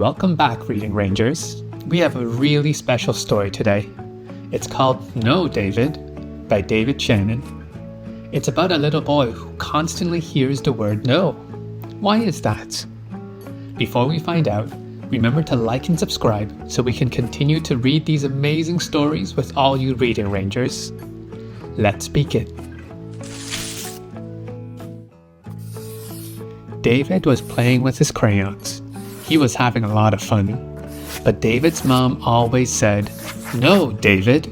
Welcome back, Reading Rangers. We have a really special story today. It's called No, David by David Shannon. It's about a little boy who constantly hears the word no. Why is that? Before we find out, remember to like and subscribe so we can continue to read these amazing stories with all you Reading Rangers. Let's begin. David was playing with his crayons. He was having a lot of fun. But David's mom always said, "No, David."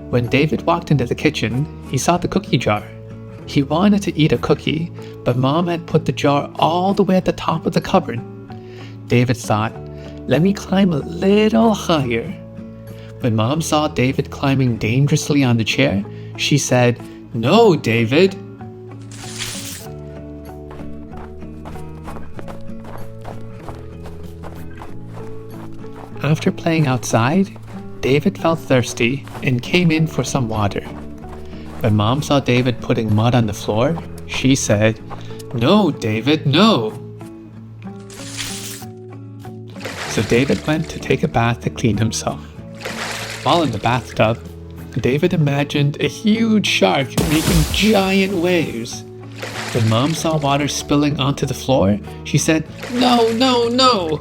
When David walked into the kitchen, he saw the cookie jar. He wanted to eat a cookie, but Mom had put the jar all the way at the top of the cupboard. David thought, "Let me climb a little higher." When Mom saw David climbing dangerously on the chair, she said, "No, David." After playing outside, David felt thirsty and came in for some water. When Mom saw David putting mud on the floor, she said, "No, David, no." So David went to take a bath to clean himself. While in the bathtub, David imagined a huge shark making giant waves. When Mom saw water spilling onto the floor, she said, "No, no, no."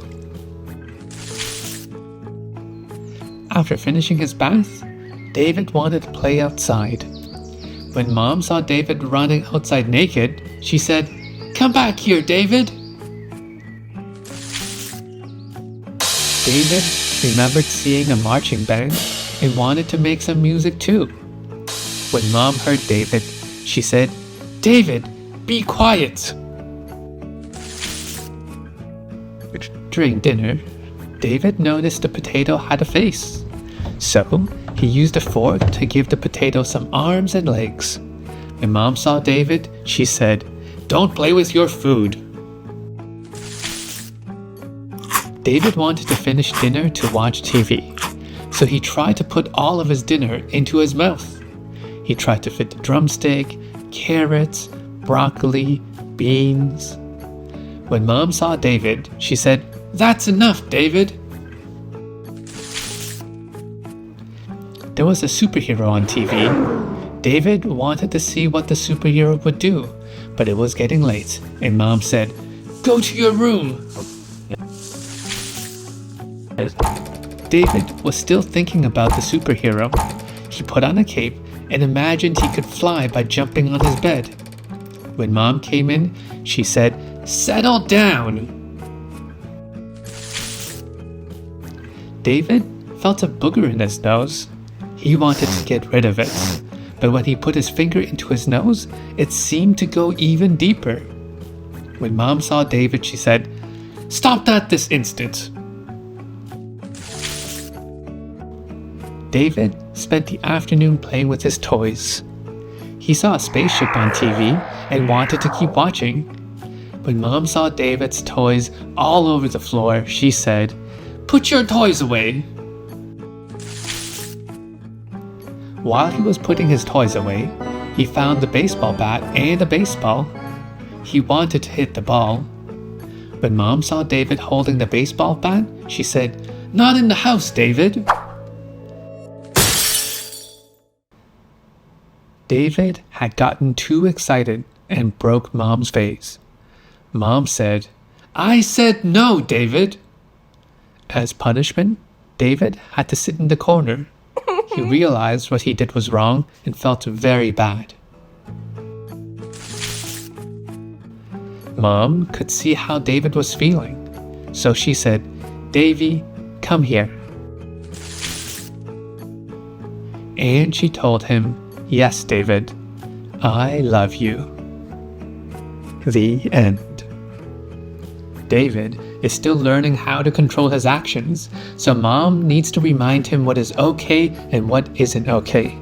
After finishing his bath, David wanted to play outside. When Mom saw David running outside naked, she said, "Come back here, David." David remembered seeing a marching band and wanted to make some music too. When Mom heard David, she said, "David, be quiet." During dinner, David noticed the potato had a face. So he used a fork to give the potato some arms and legs. When Mom saw David, she said, "Don't play with your food." David wanted to finish dinner to watch TV, so he tried to put all of his dinner into his mouth. He tried to fit the drumstick, carrots, broccoli, beans. When Mom saw David, she said, "That's enough, David." There was a superhero on TV. David wanted to see what the superhero would do, but it was getting late, and Mom said, "Go to your room." David was still thinking about the superhero. He put on a cape and imagined he could fly by jumping on his bed. When Mom came in, she said, "Settle down." David felt a booger in his nose. He wanted to get rid of it, but when he put his finger into his nose, it seemed to go even deeper. When Mom saw David, she said, "Stop that this instant." David spent the afternoon playing with his toys. He saw a spaceship on TV and wanted to keep watching. When Mom saw David's toys all over the floor, she said, "Put your toys away." While he was putting his toys away, he found the baseball bat and a baseball. He wanted to hit the ball. When Mom saw David holding the baseball bat, she said, "Not in the house, David." David had gotten too excited and broke Mom's vase. Mom said, "I said no, David." As punishment, David had to sit in the corner. He realized what he did was wrong and felt very bad. Mom could see how David was feeling, so she said, "Davy, come here." And she told him, "Yes, David, I love you." The end. David is still learning how to control his actions, so Mom needs to remind him what is okay and what isn't okay.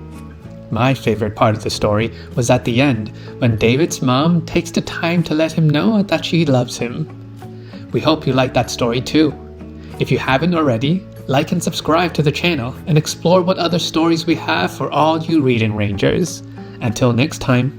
My favorite part of the story was at the end, when David's mom takes the time to let him know that she loves him. We hope you liked that story too. If you haven't already, like and subscribe to the channel and explore what other stories we have for all you Reading Rangers. Until next time.